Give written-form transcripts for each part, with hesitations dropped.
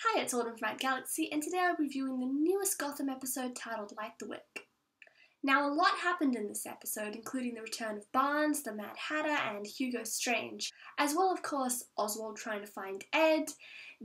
Hi, it's Autumn from Galaxy, and today I'm reviewing the newest Gotham episode titled Light the Wick. Now, a lot happened in this episode, including the return of Barnes, the Mad Hatter, and Hugo Strange, as well, of course, Oswald trying to find Ed,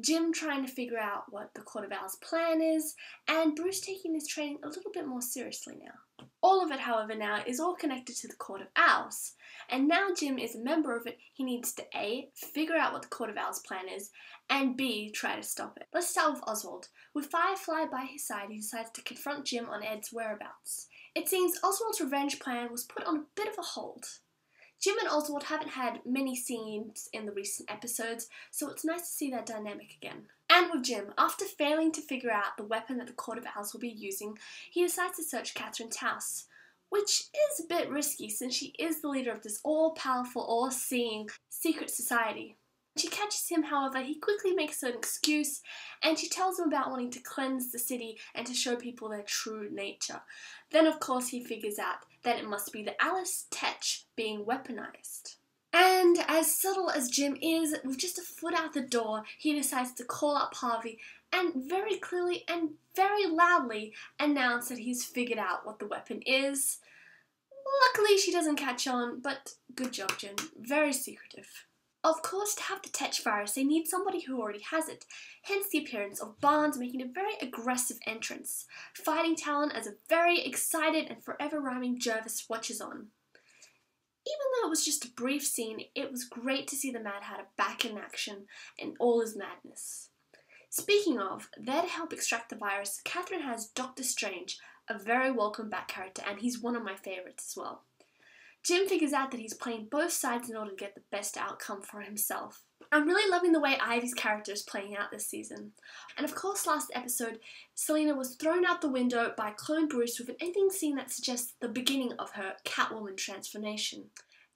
Jim trying to figure out what the Court of Owls' plan is, and Bruce taking his training a little bit more seriously now. All of it, however, now is all connected to the Court of Owls, and now Jim is a member of it, he needs to A, figure out what the Court of Owls' plan is, and B, try to stop it. Let's start with Oswald. With Firefly by his side, he decides to confront Jim on Ed's whereabouts. It seems Oswald's revenge plan was put on a bit of a hold. Jim and Oswald haven't had many scenes in the recent episodes, so it's nice to see that dynamic again. And with Jim, after failing to figure out the weapon that the Court of Owls will be using, he decides to search Catherine's house, which is a bit risky since she is the leader of this all-powerful, all-seeing secret society. When she catches him, however, he quickly makes an excuse, and she tells him about wanting to cleanse the city and to show people their true nature. Then, of course, he figures out that it must be the Alice Tetch being weaponized. And as subtle as Jim is, with just a foot out the door, he decides to call up Harvey and very clearly and very loudly announce that he's figured out what the weapon is. Luckily, she doesn't catch on, but good job, Jim. Very secretive. Of course, to have the Tetch virus, they need somebody who already has it, hence the appearance of Barnes making a very aggressive entrance, fighting Talon as a very excited and forever rhyming Jervis watches on. Even though it was just a brief scene, it was great to see the Mad Hatter back in action in all his madness. Speaking of, there to help extract the virus, Catherine has Dr. Strange, a very welcome back character, and he's one of my favourites as well. Jim figures out that he's playing both sides in order to get the best outcome for himself. I'm really loving the way Ivy's character is playing out this season. And of course, last episode, Selena was thrown out the window by Clone Bruce with an ending scene that suggests the beginning of her Catwoman transformation.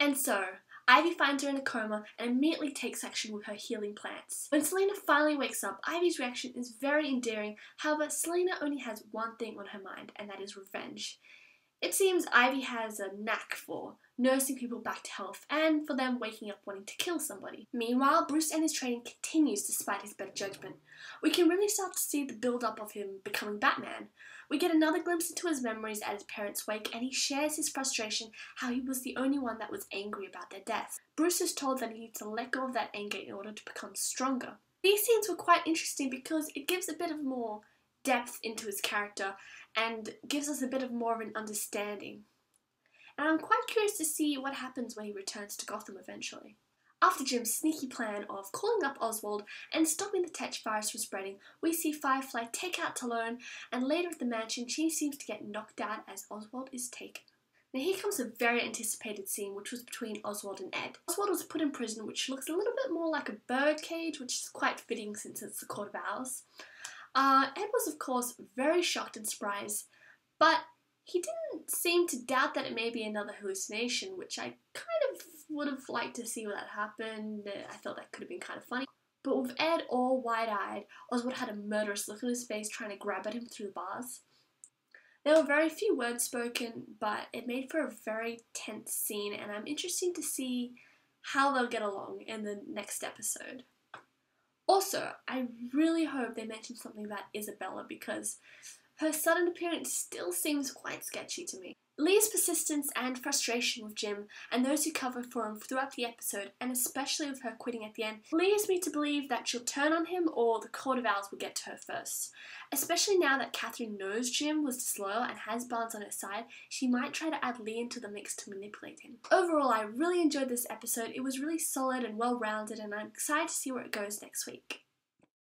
And so, Ivy finds her in a coma and immediately takes action with her healing plants. When Selena finally wakes up, Ivy's reaction is very endearing. However, Selena only has one thing on her mind, and that is revenge. It seems Ivy has a knack for nursing people back to health and for them waking up wanting to kill somebody. Meanwhile, Bruce and his training continues despite his better judgment. We can really start to see the build-up of him becoming Batman. We get another glimpse into his memories at his parents' wake, and he shares his frustration how he was the only one that was angry about their deaths. Bruce is told that he needs to let go of that anger in order to become stronger. These scenes were quite interesting because it gives a bit of more depth into his character and gives us a bit of more of an understanding. And I'm quite curious to see what happens when he returns to Gotham eventually. After Jim's sneaky plan of calling up Oswald and stopping the Tetch virus from spreading, we see Firefly take out Talon, and later at the mansion she seems to get knocked out as Oswald is taken. Now here comes a very anticipated scene, which was between Oswald and Ed. Oswald was put in prison, which looks a little bit more like a bird cage, which is quite fitting since it's the Court of Owls. Ed was, of course, very shocked and surprised, but he didn't seem to doubt that it may be another hallucination, which I kind of would have liked to see when that happened. I thought that could have been kind of funny. But with Ed all wide-eyed, Oswald had a murderous look on his face trying to grab at him through the bars. There were very few words spoken, but it made for a very tense scene, and I'm interested to see how they'll get along in the next episode. Also, I really hope they mention something about Isabella because her sudden appearance still seems quite sketchy to me. Lee's persistence and frustration with Jim and those who covered for him throughout the episode, and especially with her quitting at the end, leads me to believe that she'll turn on him or the Court of Owls will get to her first. Especially now that Catherine knows Jim was disloyal and has Barnes on her side, she might try to add Lee into the mix to manipulate him. Overall, I really enjoyed this episode. It was really solid and well-rounded, and I'm excited to see where it goes next week.